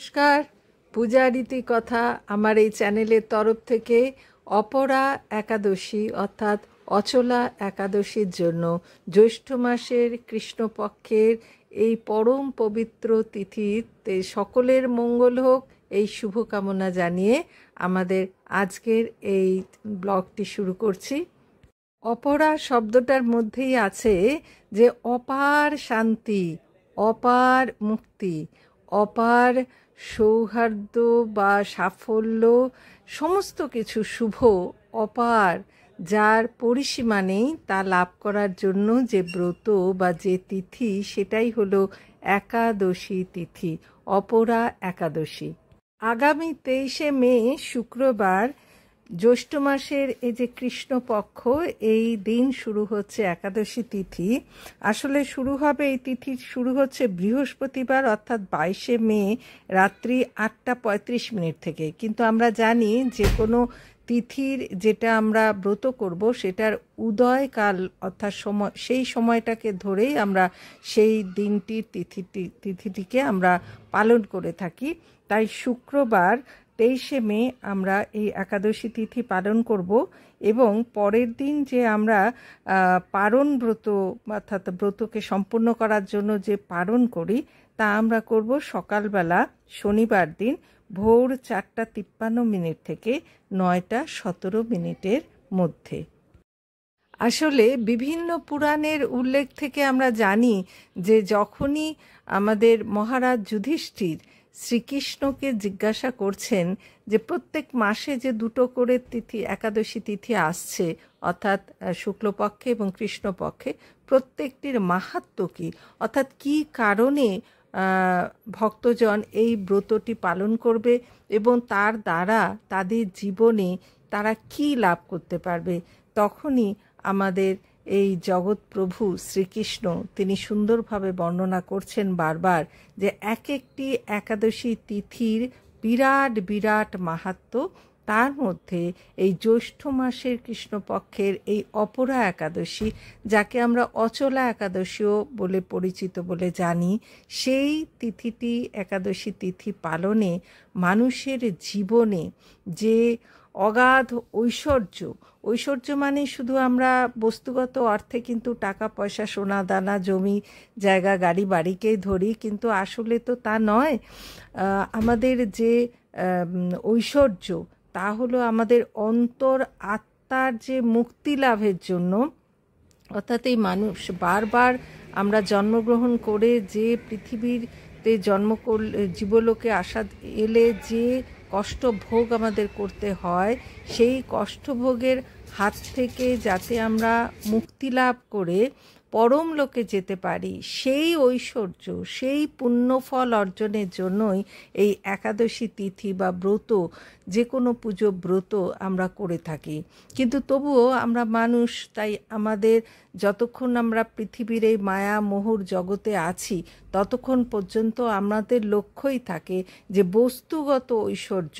নমস্কার, পূজা রীতি কথা আমার এই চ্যানেলের তরফ থেকে অপরা একাদশী অর্থাৎ অচলা একাদশীর জন্য জ্যৈষ্ঠ মাসের কৃষ্ণপক্ষের এই পরম পবিত্র তিথিতে সকলের মঙ্গল হোক এই শুভকামনা জানিয়ে আমাদের আজকের এই ব্লগটি শুরু করছি। অপরা শব্দটার মধ্যেই আছে যে অপার শান্তি, অপার মুক্তি, অপার সৌহার্দ্য বা সাফল্য, সমস্ত কিছু শুভ অপার যার পরিসীমা নেই তা লাভ করার জন্য যে ব্রত বা যে তিথি সেটাই হলো একাদশী তিথি, অপরা একাদশী। আগামী 23শে মে শুক্রবার জ্যৈষ্ঠ মাসের এই যে কৃষ্ণপক্ষ, এই দিন শুরু হচ্ছে একাদশী তিথি। আসলে শুরু হবে, এই তিথি শুরু হচ্ছে বৃহস্পতিবার অর্থাৎ 22শে মে রাত্রি 8:35 থেকে। কিন্তু আমরা জানি যে কোনো তিথির যেটা আমরা ব্রত করব সেটার উদয়কাল অর্থাৎ সময়, সেই সময়টাকে ধরেই আমরা সেই দিনটির তিথিটিকে আমরা পালন করে থাকি। তাই শুক্রবার 23শে মে আমরা এই একাদশী তিথি পালন করব এবং পরের দিন যে আমরা পারণ ব্রত অর্থাৎ ব্রতকে সম্পূর্ণ করার জন্য যে পারণ করি তা আমরা করব সকালবেলা শনিবার দিন ভোর 4:53 থেকে 9:17 মধ্যে। আসলে বিভিন্ন পুরাণের উল্লেখ থেকে আমরা জানি যে যখনই আমাদের মহারাজ যুধিষ্ঠির শ্রীকৃষ্ণকে জিজ্ঞাসা করছেন যে প্রত্যেক মাসে যে দুটো করে তিথি একাদশী তিথি আসছে অর্থাৎ শুক্লপক্ষে এবং কৃষ্ণপক্ষে, প্রত্যেকটির মাহাত্ম্য কী, অর্থাৎ কী কারণে ভক্তজন এই ব্রতটি পালন করবে এবং তার দ্বারা তাদের জীবনে তারা কী লাভ করতে পারবে, তখনই আমাদের এই জগৎপ্রভু শ্রীকৃষ্ণ তিনি সুন্দরভাবে বর্ণনা করছেন বারবার যে এক একটি একাদশী তিথির বিরাট বিরাট মাহাত্ম্য। তার মধ্যে এই জ্যৈষ্ঠ মাসের কৃষ্ণপক্ষের এই অপরা একাদশী, যাকে আমরা অচলা একাদশীও বলে পরিচিত বলে জানি, সেই তিথিটি একাদশী তিথি পালনে মানুষের জীবনে যে অগাধ ঐশ্বর্য মানে শুধু আমরা বস্তুগত অর্থে কিন্তু টাকা পয়সা সোনা দানা জমি জায়গা গাড়ি বাড়িকেই ধরি, কিন্তু আসলে তো তা নয়। আমাদের যে ঐশ্বর্য তা হলো আমাদের অন্তর আত্মার যে মুক্তি লাভের জন্য, অর্থাৎ এই মানুষ বারবার আমরা জন্মগ্রহণ করে যে পৃথিবীতে জীবলোকে আসা এলে যে কষ্ট ভোগ আমাদের করতে হয়, সেই কষ্টভোগের হাত থেকে যাতে আমরা মুক্তি লাভ করে পরম লোকে যেতে পারি, সেই ঐশ্বর্য সেই পুণ্যফল অর্জনের জন্যই এই একাদশী তিথি বা ব্রত, যে কোনো পুজো ব্রত আমরা করে থাকি। কিন্তু তবুও আমরা মানুষ, তাই আমাদের যতক্ষণ আমরা পৃথিবীর এই মায়া মোহর জগতে আছি ততক্ষণ পর্যন্ত আমাদের লক্ষ্যই থাকে যে বস্তুগত ঐশ্বর্য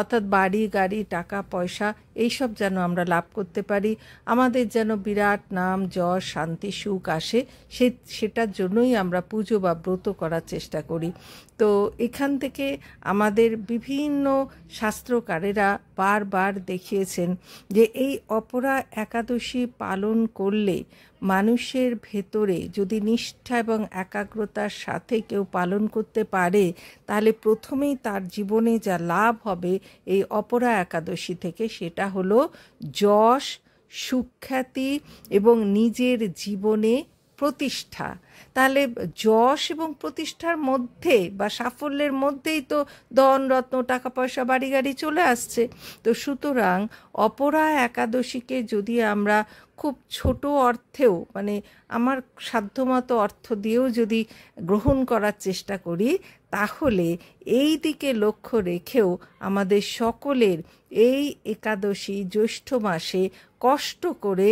অর্থাৎ বাড়ি গাড়ি টাকা পয়সা এইসব যেন আমরা লাভ করতে পারি, আমাদের যেন বিরাট নাম যশ শান্তি সুখ আসে, সেটার জন্যই আমরা পুজো বা ব্রত করার চেষ্টা করি। তো এখান থেকে আমাদের বিভিন্ন শাস্ত্রকারেরা বারবার দেখিয়েছেন যে এই অপরা একাদশী পালন করলে মানুষের ভেতরে যদি নিষ্ঠা এবং একাগ্রতার সাথে কেউ পালন করতে পারে, তাহলে প্রথমেই তার জীবনে যা লাভ হবে এই অপরা একাদশী থেকে সেটা হলো যশ সুখ্যাতি এবং নিজের জীবনে প্রতিষ্ঠা। তাহলে যশ এবং প্রতিষ্ঠার মধ্যে বা সাফল্যের মধ্যেই তো ধন রত্ন টাকা পয়সা বাড়ি গাড়ি চলে আসছে। তো সুতরাং অপরা একাদশীকে যদি আমরা খুব ছোট অর্থেও, মানে আমার সাধ্যমতো অর্থ দিয়েও যদি গ্রহণ করার চেষ্টা করি, তাহলে এই দিকে লক্ষ্য রেখেও আমাদের সকলের এই একাদশী জ্যৈষ্ঠ মাসে কষ্ট করে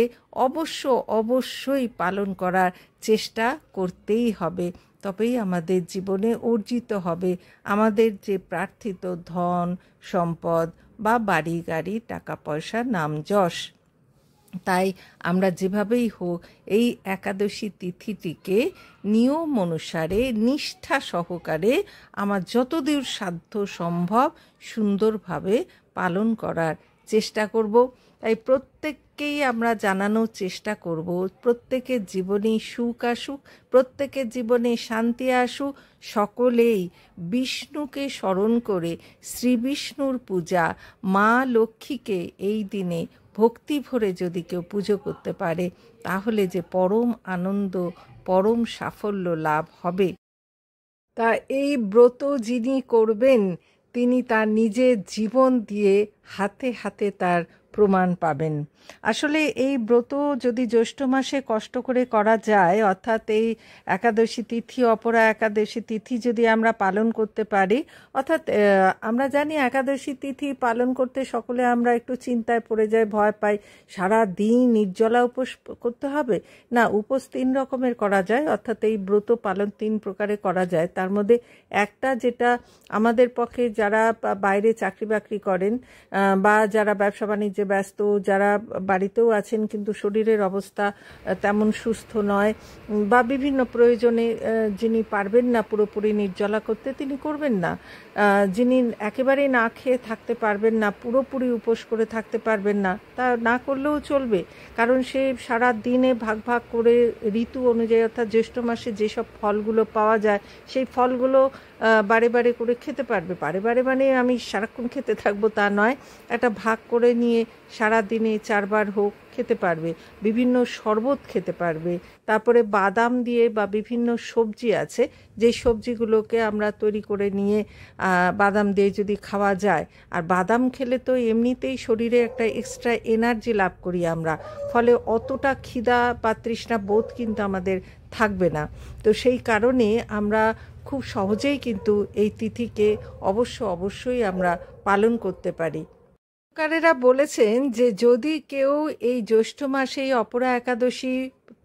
অবশ্যই পালন করার চেষ্টা করতেই হবে, তবেই আমাদের জীবনে অর্জিত হবে আমাদের যে প্রার্থিত ধন সম্পদ বা বাড়ি গাড়ি টাকা পয়সা নাম যশ। তাই আমরা যেভাবেই হোক এই একাদশী তিথিটিকে নিয়ম অনুসারে নিষ্ঠা সহকারে আমার যতদূর সাধ্য সম্ভব সুন্দরভাবে পালন করার চেষ্টা করব। তাই প্রত্যেককেই আমরা জানানোর চেষ্টা করব, প্রত্যেকের জীবনে সুখ আসুক, প্রত্যেকের জীবনে শান্তি আসুক, সকলেই বিষ্ণুকে স্মরণ করে শ্রী বিষ্ণুর পূজা, মা লক্ষ্মীকে এই দিনে ভক্তি ভরে যদি কেউ পুজো করতে পারে তাহলে যে পরম আনন্দ, পরম সাফল্য লাভ হবে। তা এই ব্রত যিনি করবেন তিনি তার নিজের জীবন দিয়ে হাতে হাতে তার প্রমাণ পাবেন। আসলে এই ব্রত যদি জ্যৈষ্ঠ মাসে কষ্ট করে করা যায়, অর্থাৎ এই একাদশী তিথি, অপরা একাদশী তিথি যদি আমরা পালন করতে পারি, অর্থাৎ আমরা জানি একাদশী তিথি পালন করতে সকলে আমরা একটু চিন্তায় পড়ে যাই, ভয় পাই, সারা দিন নির্জলা উপোস করতে হবে। না, উপোস 3 রকমের করা যায়, অর্থাৎ এই ব্রত পালন 3 প্রকারে করা যায়। তার মধ্যে একটা যেটা আমাদের পক্ষে যারা বাইরে চাকরি বাকরি করেন বা যারা ব্যবসা বাণিজ্যে ব্যস্ত, যারা বাড়িতেও আছেন কিন্তু শরীরের অবস্থা তেমন সুস্থ নয়, বা বিভিন্ন প্রয়োজনে যিনি পারবেন না পুরোপুরি নির্জলা করতে তিনি করবেন না, যিনি একেবারেই না খেয়ে থাকতে পারবেন না, পুরোপুরি উপোস করে থাকতে পারবেন না, তা না করলেও চলবে। কারণ সে সারা দিনে ভাগ ভাগ করে ঋতু অনুযায়ী, অর্থাৎ জ্যৈষ্ঠ মাসে যেসব ফলগুলো পাওয়া যায় সেই ফলগুলো বারে বারে করে খেতে পারবে। বারে বারে মানে আমি সারাক্ষণ খেতে থাকবো তা নয়, একটা ভাগ করে নিয়ে সারা দিনে 4 বার হোক খেতে পারবে, বিভিন্ন শরবত খেতে পারবে। তারপরে বাদাম দিয়ে বা বিভিন্ন সবজি আছে, যে সবজিগুলোকে আমরা তৈরি করে নিয়ে বাদাম দিয়ে যদি খাওয়া যায়, আর বাদাম খেলে তো এমনিতেই শরীরে একটা এক্সট্রা এনার্জি লাভ করি আমরা, ফলে অতটা খিদা বা তৃষ্ণা বোধ কিন্তু আমাদের থাকবে না। তো সেই কারণে আমরা খুব সহজেই কিন্তু এই তিথিকে অবশ্যই আমরা পালন করতে পারি। কারেরা বলেছেন যে যদি কেউ এই জ্যৈষ্ঠ মাসে এই অপরা একাদশী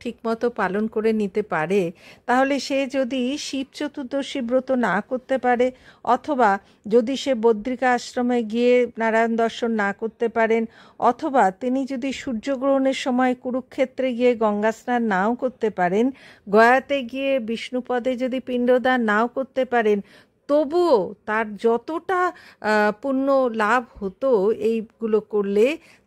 ঠিকমতো পালন করে নিতে পারে, তাহলে সে যদি শিব চতুর্দশী ব্রত না করতে পারে, অথবা যদি সে বদ্রিকা আশ্রমে গিয়ে নারায়ণ দর্শন না করতে পারেন, অথবা তিনি যদি সূর্যগ্রহণের সময় কুরুক্ষেত্রে গিয়ে গঙ্গা স্নান নাও করতে পারেন, গয়াতে গিয়ে বিষ্ণুপদে যদি পিণ্ডদান নাও করতে পারেন, তবুও তার যতটা পুণ্য লাভ হতো এইগুলো করলে,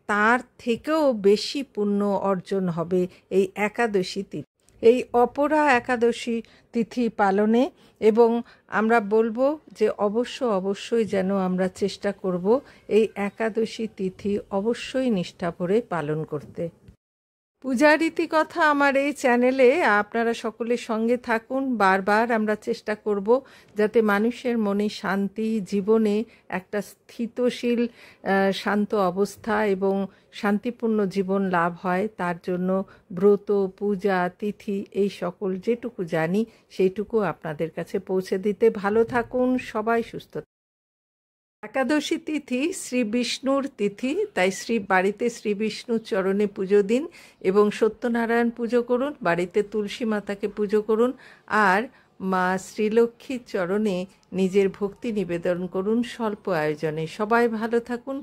তার থেকেও বেশি পুণ্য অর্জন হবে এই একাদশী তিথি, এই অপরা একাদশী তিথি পালনে। এবং আমরা বলবো যে অবশ্যই যেন আমরা চেষ্টা করব এই একাদশী তিথি অবশ্যই নিষ্ঠা ভরে পালন করতে। পূজা রীতি কথা আমার এই চ্যানেলে আপনারা সকলের সঙ্গে থাকুন। বারবার আমরা চেষ্টা করব যাতে মানুষের মনে শান্তি, জীবনে একটা স্থিতশীল শান্ত অবস্থা এবং শান্তিপূর্ণ জীবন লাভ হয়, তার জন্য ব্রত, পূজা, তিথি এই সকল যেটুকু জানি সেইটুকু আপনাদের কাছে পৌঁছে দিতে। ভালো থাকুন সবাই, সুস্থ। একাদশী তিথি শ্রী বিষ্ণুর তিথি, তাই বাড়িতে শ্রী বিষ্ণুর চরণে পুজো দিন এবং সত্যনারায়ণ পুজো করুন, বাড়িতে তুলসী মাতাকে পুজো করুন, আর মা শ্রীলক্ষ্মীর চরণে নিজের ভক্তি নিবেদন করুন স্বল্প আয়োজনে। সবাই ভালো থাকুন।